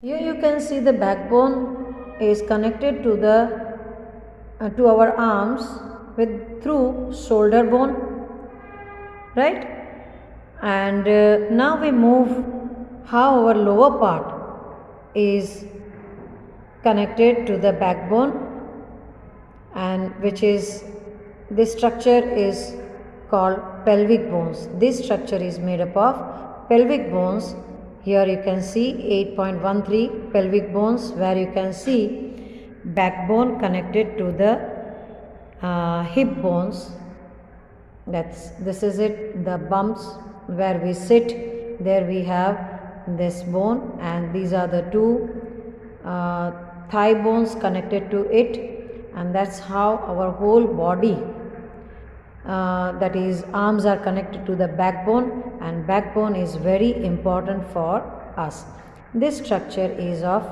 Here you can see the backbone is connected to the to our arms with through shoulder bone, right? And now we move how our lower part is connected to the backbone, and which is this structure is called pelvic bones. This structure is made up of pelvic bones. Here you can see 8.13 pelvic bones, where you can see backbone connected to the hip bones. This is it, the bumps where we sit, there we have this bone, and these are the two thigh bones connected to it, and that's how our whole body, that is arms, are connected to the backbone, and backbone is very important for us. This structure is of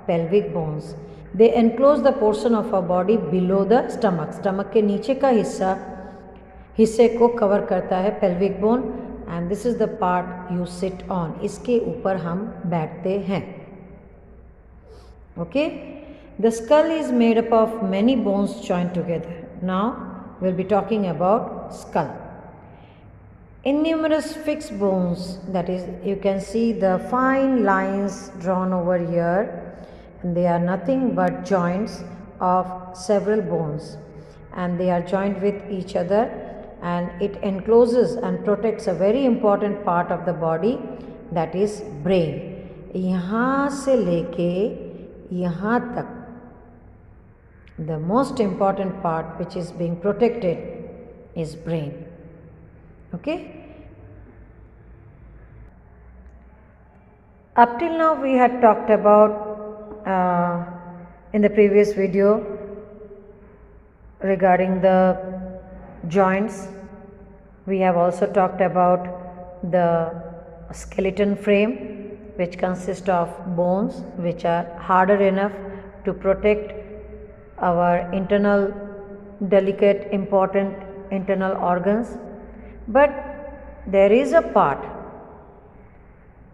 pelvic bones. They enclose the portion of our body below the stomach. Stomach के नीचे का हिस्से को cover करता है pelvic bone, and this is the part you sit on. इसके ऊपर हम बैठते हैं. Okay, the skull is made up of many bones joined together. Now we'll be talking about skull. In numerous fixed bones, that is, you can see the fine lines drawn over here, and they are nothing but joints of several bones, and they are joined with each other, and it encloses and protects a very important part of the body, that is brain. यहाँ से लेके यहाँ तक, the most important part which is being protected is brain. Okay. Up till now we had talked about in the previous video regarding the joints. We have also talked about the skeleton frame, which consists of bones which are harder enough to protect our internal, delicate, important internal organs. But there is a part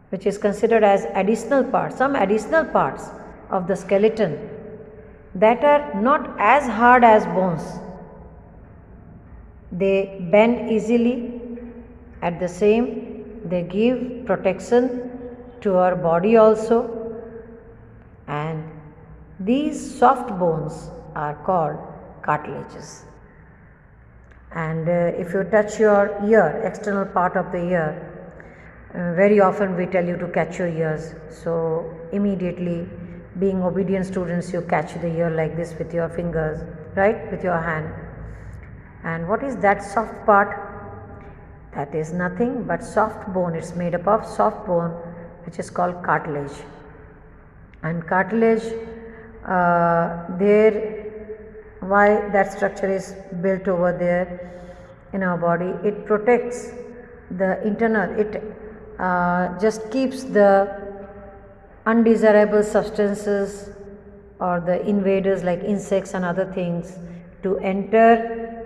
which is considered as additional part, some additional parts of the skeleton that are not as hard as bones. They bend easily, at the same they give protection to our body also, and these soft bones are called cartilages. And if you touch your ear, external part of the ear, very often we tell you to catch your ears. So immediately, being obedient students, you catch the ear like this with your fingers, right, with your hand. And what is that soft part? That is nothing but soft bone. It's made up of soft bone, which is called cartilage. And cartilage, why that structure is built over there in our body? It protects the internal, it just keeps the undesirable substances or the invaders like insects and other things to enter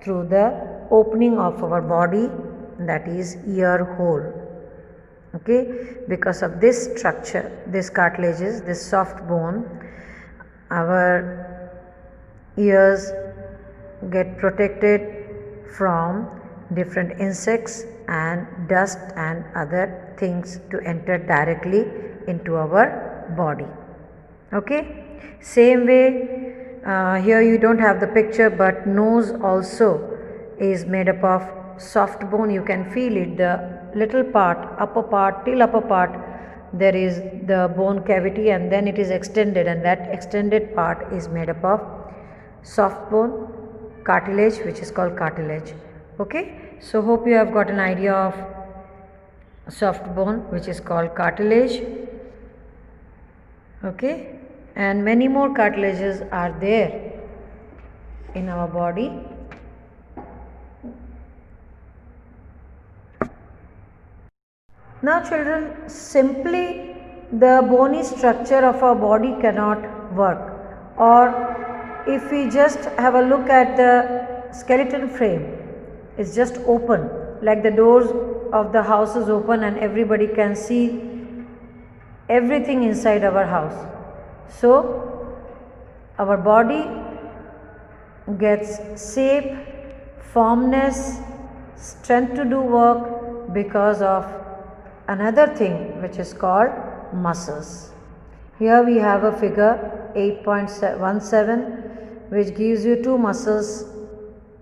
through the opening of our body, that is ear hole. Okay, because of this structure, this cartilages, this soft bone, our ears get protected from different insects and dust and other things to enter directly into our body. Okay, same way, here you don't have the picture, but nose also is made up of soft bone. You can feel it, the little part, upper part, till upper part, there is the bone cavity, and then it is extended, and that extended part is made up of soft bone, cartilage, which is called cartilage. Okay, so hope you have got an idea of soft bone, which is called cartilage. Okay, and many more cartilages are there in our body. Now children, simply the bony structure of our body cannot work, or if we just have a look at the skeleton frame, it's just open, like the doors of the house is open and everybody can see everything inside our house. So our body gets shape, firmness, strength to do work because of another thing which is called muscles. Here we have a figure 8.17 which gives you two muscles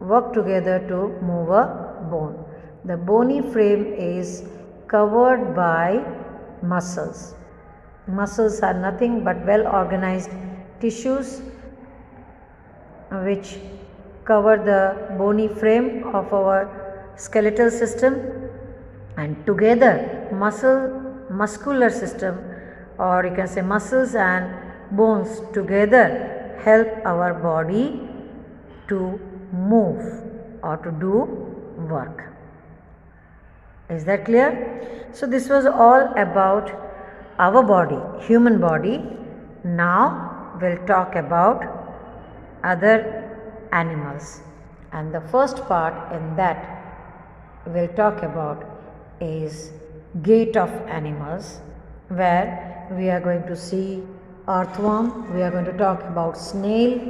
work together to move a bone. The bony frame is covered by muscles. Muscles are nothing but well organized tissues which cover the bony frame of our skeletal system, and together muscular system, or you can say muscles and bones together help our body to move or to do work. Is that clear? So this was all about our body, human body. Now we'll talk about other animals, and the first part in that we'll talk about is gait of animals, where we are going to see earthworm, we are going to talk about snail,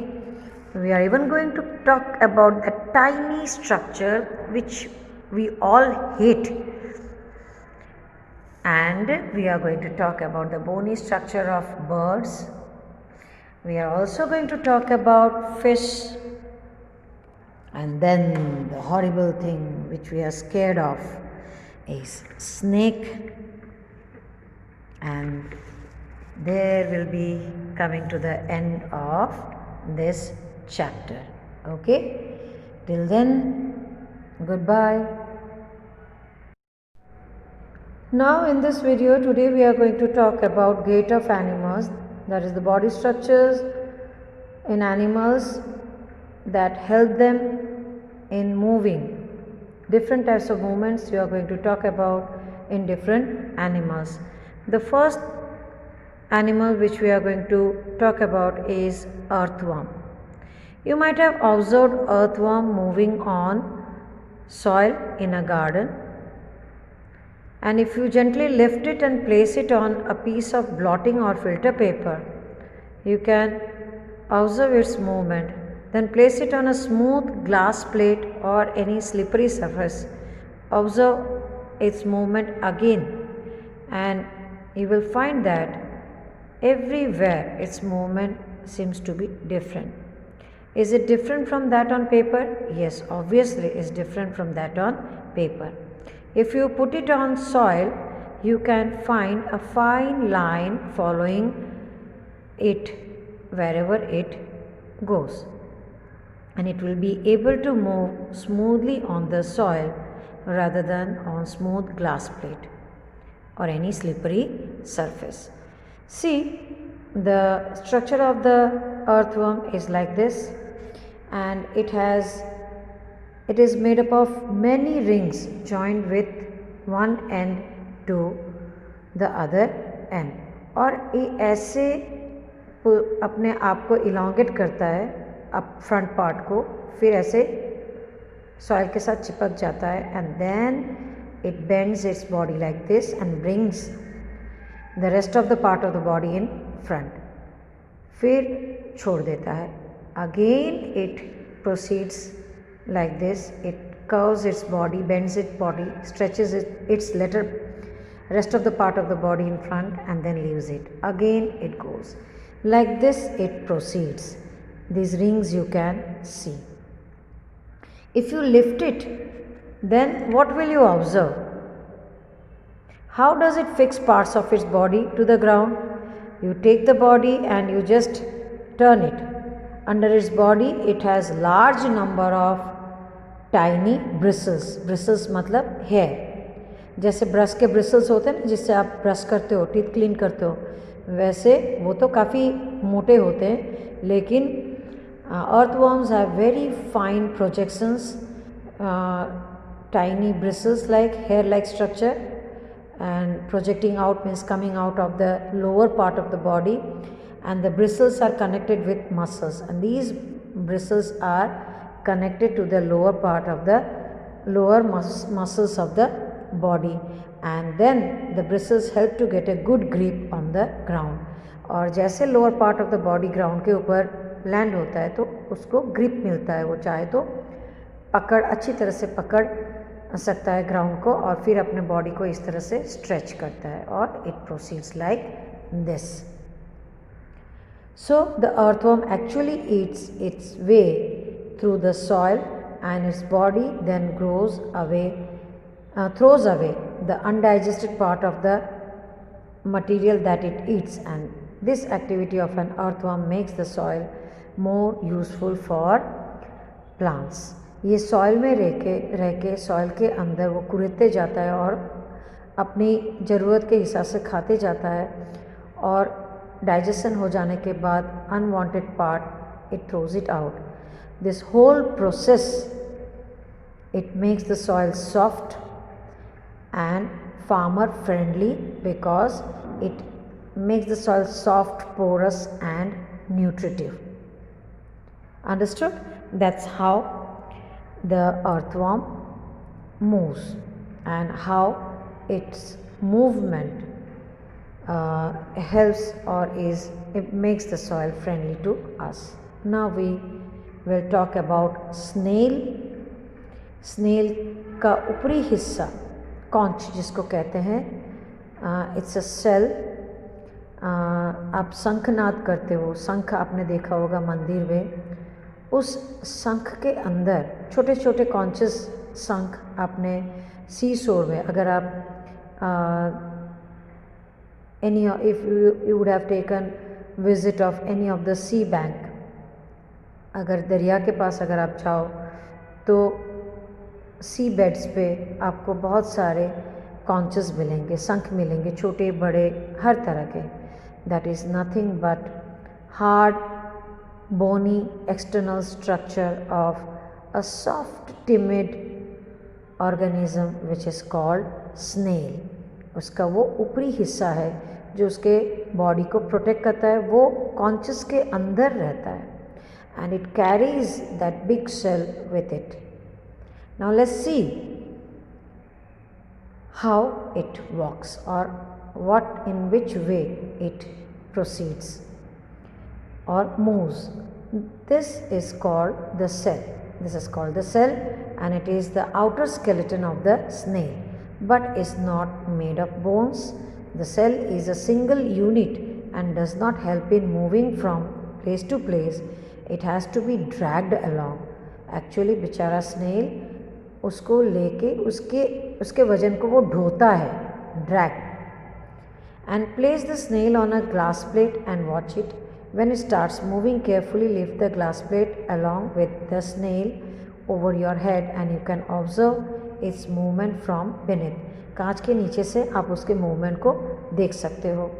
we are even going to talk about a tiny structure which we all hate, and we are going to talk about the bony structure of birds. We are also going to talk about fish, and then the horrible thing which we are scared of is snake, and there will be coming to the end of this chapter. Okay, till then, goodbye. Now in this video today we are going to talk about gait of animals, that is the body structures in animals that help them in moving. Different types of movements we are going to talk about in different animals. The first animal which we are going to talk about is earthworm. You might have observed earthworm moving on soil in a garden, and if you gently lift it and place it on a piece of blotting or filter paper, you can observe its movement. Then place it on a smooth glass plate or any slippery surface. Observe its movement again, and you will find that everywhere its movement seems to be different. Is it different from that on paper? Yes, obviously it's different from that on paper. If you put it on soil, you can find a fine line following it wherever it goes, and it will be able to move smoothly on the soil rather than on smooth glass plate or any slippery surface. See, the structure of the earthworm is like this, and it is made up of many rings joined with one end to the other end, और ये ऐसे अपने आप को elongate करता है up front part को, फिर ऐसे सॉइल के साथ चिपक जाता है, and then it bends its body like this and brings the rest of the part of the body in front, फिर छोड़ देता है. Again it proceeds like this. It curves its body, bends its body, stretches its rest of the part of the body in front, and then leaves it. Again it goes. Like this it proceeds. These rings you can see. If you lift it, then what will you observe? How does it fix parts of its body to the ground? You take the body and you just turn it. Under its body it has large number of tiny bristles मतलब hair. जैसे brush के bristles होते हैं ना, जिससे आप brush करते हो, टीथ क्लीन करते हो, वैसे वो तो काफ़ी मोटे होते हैं, लेकिन earthworms have very fine projections, tiny bristles like hair like structure, and projecting out means coming out of the lower part of the body, and the bristles are connected with muscles, and these bristles are connected to the lower part of the lower muscles of the body, and then the bristles help to get a good grip on the ground. और जैसे lower part of the body ground के ऊपर land होता है तो उसको grip मिलता है, वो चाहे तो पकड़ अच्छी तरह से पकड़ सकता है ग्राउंड को और फिर अपने बॉडी को इस तरह से स्ट्रेच करता है और it proceeds like this. So the earthworm actually eats its way through the soil and its body then throws away the undigested part of the material that it eats, and this activity of an earthworm makes the soil more useful for plants. ये soil में रह के soil के अंदर वो कुरेदते जाता है और अपनी ज़रूरत के हिसाब से खाते जाता है और डाइजेशन हो जाने के बाद unwanted part it throws it out. This whole process it makes the soil soft and farmer friendly because it makes the soil soft, porous and nutritive. Understood? That's how the earthworm moves and how its movement helps or it makes the soil friendly to us. Now we will talk about snail. Snail का ऊपरी हिस्सा conch जिसको कहते हैं, it's a cell. आप शंखनाद करते हो, शंख आपने देखा होगा मंदिर में, उस शंख के अंदर छोटे छोटे कॉन्चस शंख आपने सी शोर में, अगर आप any if you would have taken visit of any of the sea bank, अगर दरिया के पास अगर आप जाओ तो सी बेड्स पे आपको बहुत सारे कॉन्चस मिलेंगे, शंख मिलेंगे, छोटे बड़े हर तरह के. That is nothing but hard bony external structure of a soft timid organism which is called snail. उसका वो ऊपरी हिस्सा है जो उसके बॉडी को प्रोटेक्ट करता है, वो कॉन्चस के अंदर रहता है and it carries that big shell with it. Now let's see how it walks or in which way it proceeds or moves. This is called the cell. This is called the cell and it is the outer skeleton of the snail but is not made of bones. The cell is a single unit and does not help in moving from place to place. It has to be dragged along. Actually बेचारा snail उसको लेके उसके वजन को वो ढोता है, drag. And place the snail on a glass plate and watch it. When it starts moving carefully lift the glass plate along with the snail over your head and you can observe its movement from beneath. कांच के नीचे से आप उसके movement को देख सकते हो.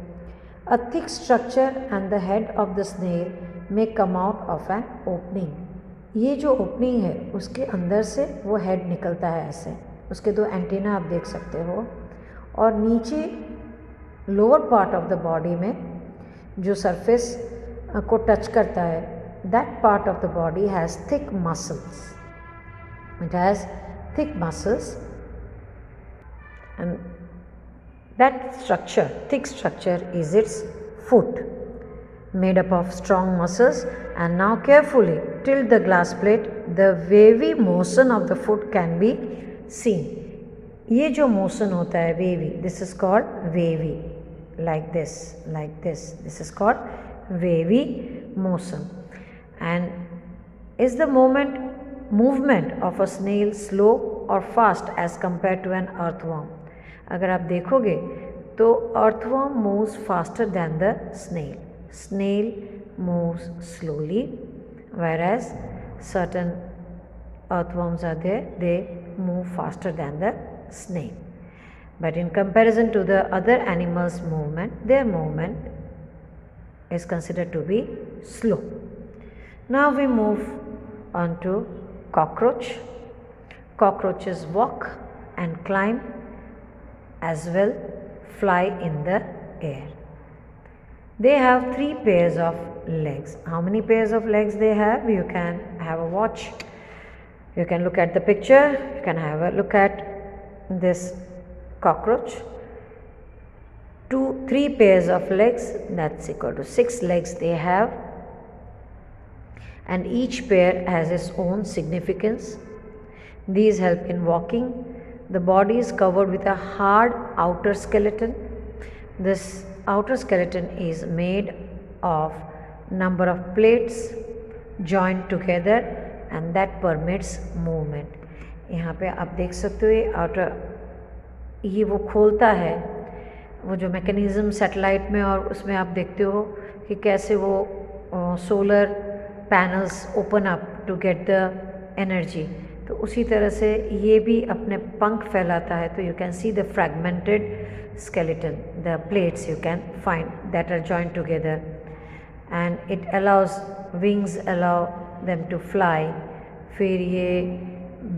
A thick structure and the head of the snail may come out of an opening. ये जो ओपनिंग है उसके अंदर से वो हेड निकलता है ऐसे, उसके दो एंटीना आप देख सकते हो. और नीचे lower part of the body में जो सरफेस को टच करता है, that part of the body has thick muscles. It has thick muscles and that structure, thick structure is it's foot made up of strong muscles. And now carefully tilt the glass plate. The wavy motion of the foot can be seen. ये जो motion होता है wavy, this is called wavy, like this. This is called wavy motion. And is the movement of a snail slow or fast as compared to an earthworm? अगर आप देखोगे तो earthworm moves faster than the snail. Snail moves slowly, whereas certain earthworms are there, they move faster than the snail. But in comparison to the other animals' movement, their movement is considered to be slow. Now we move on to cockroach. Cockroaches walk and climb as well, fly in the air. They have 3 pairs of legs. How many pairs of legs they have? You can have a watch. You can look at the picture. You can have a look at this cockroach. 3 pairs of legs, that's equal to 6 legs they have, and each pair has its own significance. These help in walking. The body is covered with a hard outer skeleton. This outer skeleton is made of number of plates joined together and that permits movement. यहाँ पे आप देख सकते हो ये outer, ये वो खोलता है, वो जो मैकेनिज़्म सैटेलाइट में और उसमें आप देखते हो कि कैसे वो solar panels open up to get the energy, तो उसी तरह से ये भी अपने पंख फैलाता है. तो you can see the fragmented skeleton, the plates you can find that are joined together, and it allows wings allow them to fly. फिर ये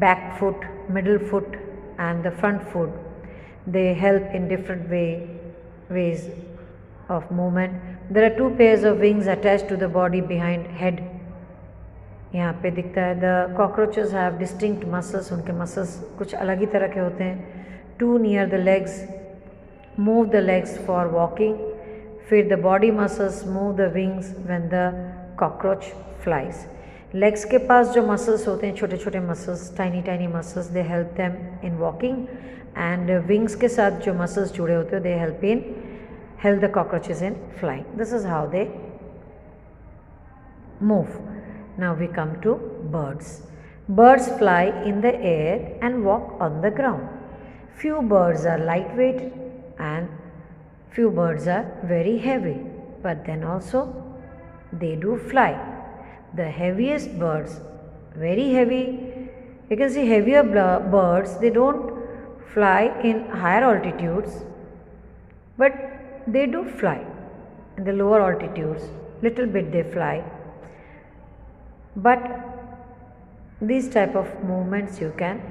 back foot, middle foot and the front foot, they help in different ways of movement. There are 2 pairs of wings attached to the body behind head. यहाँ पे दिखता है the cockroaches have distinct muscles, उनके muscles कुछ अलग ही तरह के होते हैं. 2 near the legs move the legs for walking. फिर the body muscles move the wings when the cockroach flies. legs के पास जो muscles होते हैं, छोटे छोटे muscles, tiny muscles, they help them in walking, and wings के साथ जो muscles जुड़े होते हैं, they help the cockroaches in flying. This is how they move. Now we come to birds. Birds fly in the air and walk on the ground. Few birds are lightweight and few birds are very heavy, but then also they do fly. The heaviest birds, very heavy, you can see heavier birds, they don't fly in higher altitudes, but they do fly in the lower altitudes, little bit they fly. But these type of movements you can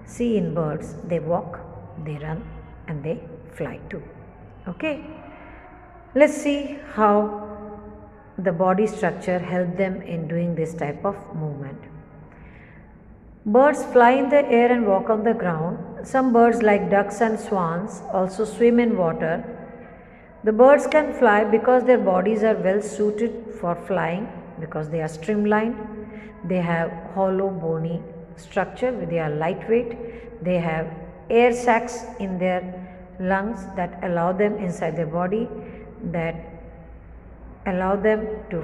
see in birds. They walk, they run and they fly too. Okay, let's see how the body structure help them in doing this type of movement. Birds fly in the air and walk on the ground. Some birds like ducks and swans also swim in water. The birds can fly because their bodies are well suited for flying, because they are streamlined. They have hollow bony structure, they are lightweight. They have air sacs in their lungs that allow them inside their body, that allow them to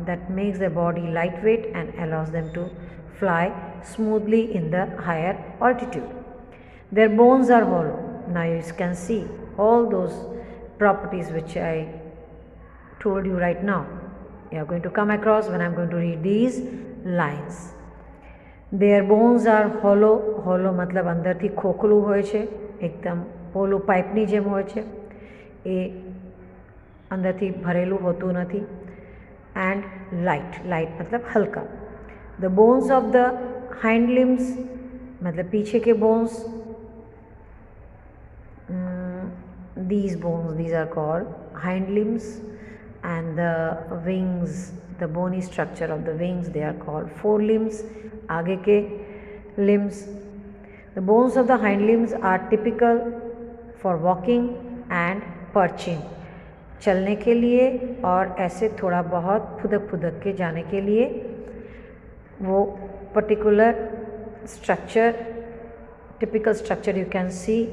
that makes their body lightweight and allows them to fly smoothly in the higher altitude. Their bones are hollow. Now you can see all those properties which I told you right now. You are going to come across when I am going to read these lines. Their bones are hollow. Hollow मतलब અંદરથી ખોખલું હોય છે, એકદમ પોલું પાઇપની જેમ હોય છે, એ અંદરથી ભરેલું હોતું નથી. And light मतलब हल्का. The bones of the hind limbs मतलब पीछे के bones, these bones, these are called hind limbs. And the wings, the bony structure of the wings, they are called forelimbs, आगे के limbs. The bones of the hind limbs are typical for walking and perching, चलने के लिए और ऐसे थोड़ा बहुत फुदक के जाने के लिए. वो particular structure, typical structure you can see,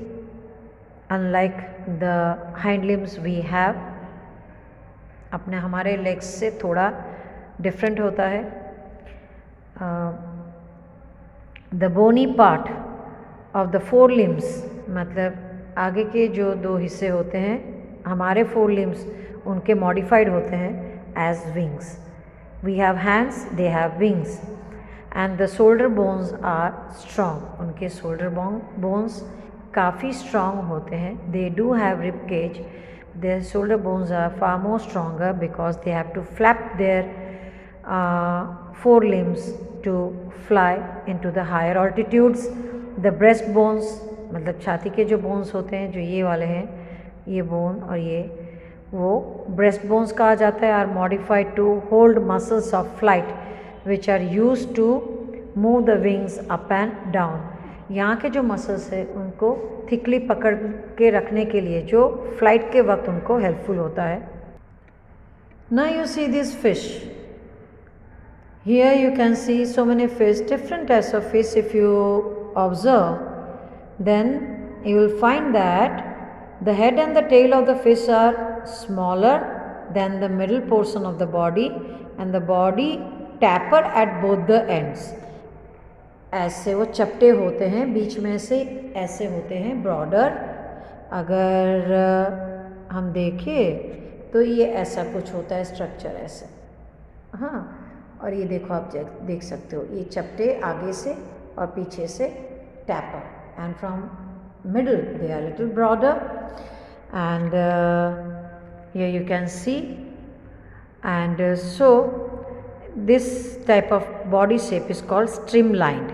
unlike the hind limbs we have. अपने हमारे लेग्स से थोड़ा डिफरेंट होता है. The bony part of the 4 limbs मतलब आगे के जो 2 हिस्से होते हैं हमारे 4 limbs, उनके मॉडिफाइड होते हैं as wings. We have hands, they have wings. And the shoulder bones are strong. उनके शोल्डर बोन्स काफ़ी स्ट्रॉन्ग होते हैं. They do have rib cage. Their shoulder bones are far more stronger because they have to flap their 4 limbs to fly into the higher altitudes. The breast bones मतलब छाती के जो bones होते हैं, जो ये वाले हैं, ये bone और ये, वो breast bones कहा जाता है, are modified to hold muscles of flight which are used to move the wings up and down. यहाँ के जो मसल्स है उनको थिकली पकड़ के रखने के लिए, जो फ्लाइट के वक्त उनको हेल्पफुल होता है. Now you see this fish. Here you can see so many fish, different types of fish. If you observe, then you will find that the head and the tail of the fish are smaller than the middle portion of the body, and the body tapered at both the ends. ऐसे वो चपटे होते हैं, बीच में से ऐसे होते हैं, ब्रॉडर. अगर हम देखें तो ये ऐसा कुछ होता है स्ट्रक्चर ऐसे. हाँ, और ये देखो, आप देख सकते हो, ये चपटे आगे से और पीछे से taper, and from middle they are little broader. And here you can see, and so this type of body shape is called streamlined,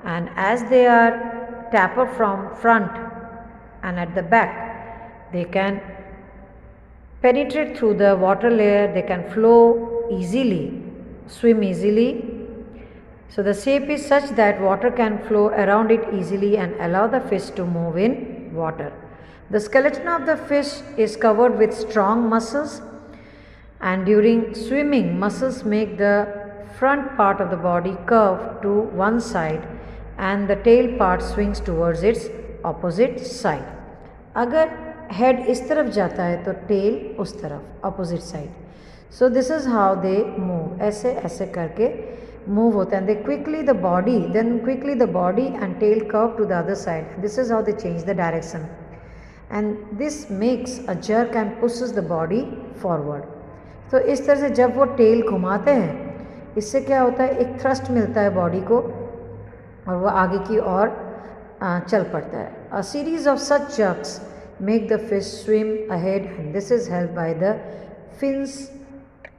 and as they are tapered from front and at the back, they can penetrate through the water layer, they can flow easily, swim easily. So the shape is such that water can flow around it easily and allow the fish to move in water. The skeleton of the fish is covered with strong muscles, and during swimming, muscles make the front part of the body curve to one side and the tail part swings towards its opposite side. अगर head इस तरफ जाता है तो tail उस तरफ, opposite side. So this is how they move. ऐसे ऐसे करके move होते हैं. They quickly the body and tail curve to the other side. This is how they change the direction. And this makes a jerk and pushes the body forward. तो इस तरह से जब वो टेल घुमाते हैं, इससे क्या होता है, एक थ्रस्ट मिलता है बॉडी को और वो आगे की ओर चल पड़ता है. A series of such jerks make the fish swim ahead, and this is helped by the fins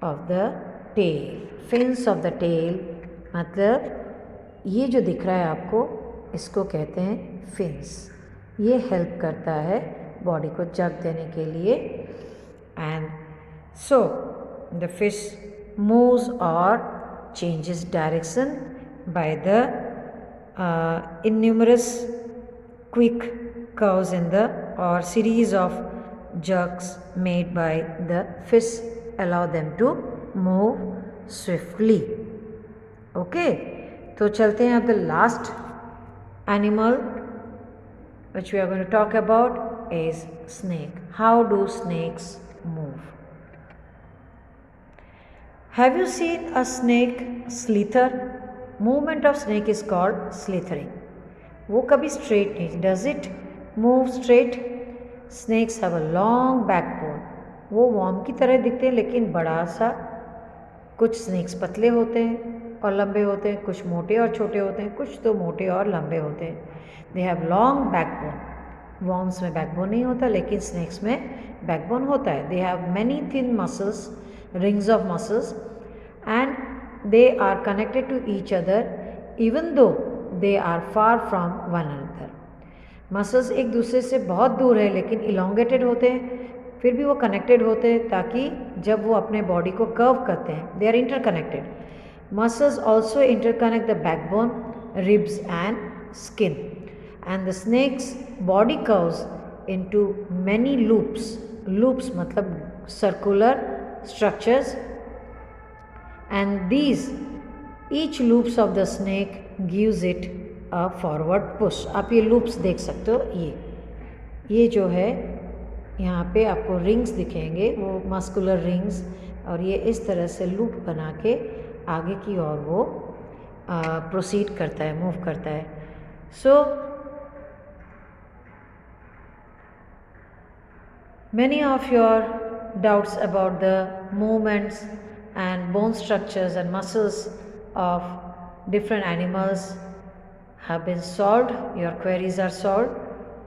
of the tail. Fins of the tail मतलब ये जो दिख रहा है आपको, इसको कहते हैं fins. ये हेल्प करता है बॉडी को जग देने के लिए. And so the fish moves और changes direction by the innumerous quick curves in the or series of jerks made by the fish allow them to move swiftly. Okay, तो चलते हैं अब the last animal which we are going to talk about is snake. How do snakes move? Have you seen a snake slither? Movement of snake is called slithering. वो कभी straight नहीं. Does it move straight? Snakes have a long backbone. वो worm की तरह दिखते हैं लेकिन बड़ा सा. कुछ snakes पतले होते हैं और लंबे होते हैं, कुछ मोटे और छोटे होते हैं, कुछ तो मोटे और लंबे होते हैं. They have long backbone. Worms में backbone नहीं होता, लेकिन snakes में backbone होता है. They have many thin muscles, rings of muscles, and they are connected to each other even though they are far from one another. Muscles एक दूसरे से बहुत दूर है लेकिन elongated होते हैं, फिर भी वो connected होते हैं ताकि जब वो अपने body को curve करते हैं, they are interconnected. Muscles also interconnect the backbone, ribs and skin. And the snake's body curves into many loops. Loops मतलब circular structures, and each loops of the snake gives it a forward push. आप ये loops देख सकते हो. ये जो है यहाँ पे आपको rings दिखेंगे, वो muscular rings, और ये इस तरह से loop बना के आगे की ओर वो proceed करता है, move करता है. So many of your doubts about the movements and bone structures and muscles of different animals have been solved. Your queries are solved.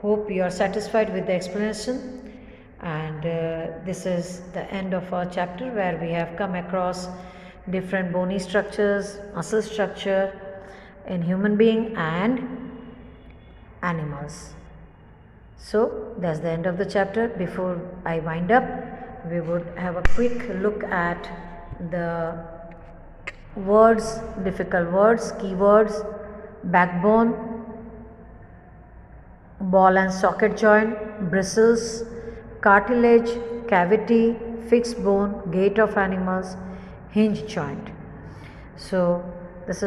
Hope you are satisfied with the explanation. And this is the end of our chapter where we have come across different bony structures, muscle structure in human being and animals. So that's the end of the chapter. Before I wind up, we would have a quick look at the words, difficult words, keywords, backbone, ball and socket joint, bristles, cartilage, cavity, fixed bone, gait of animals, hinge joint. So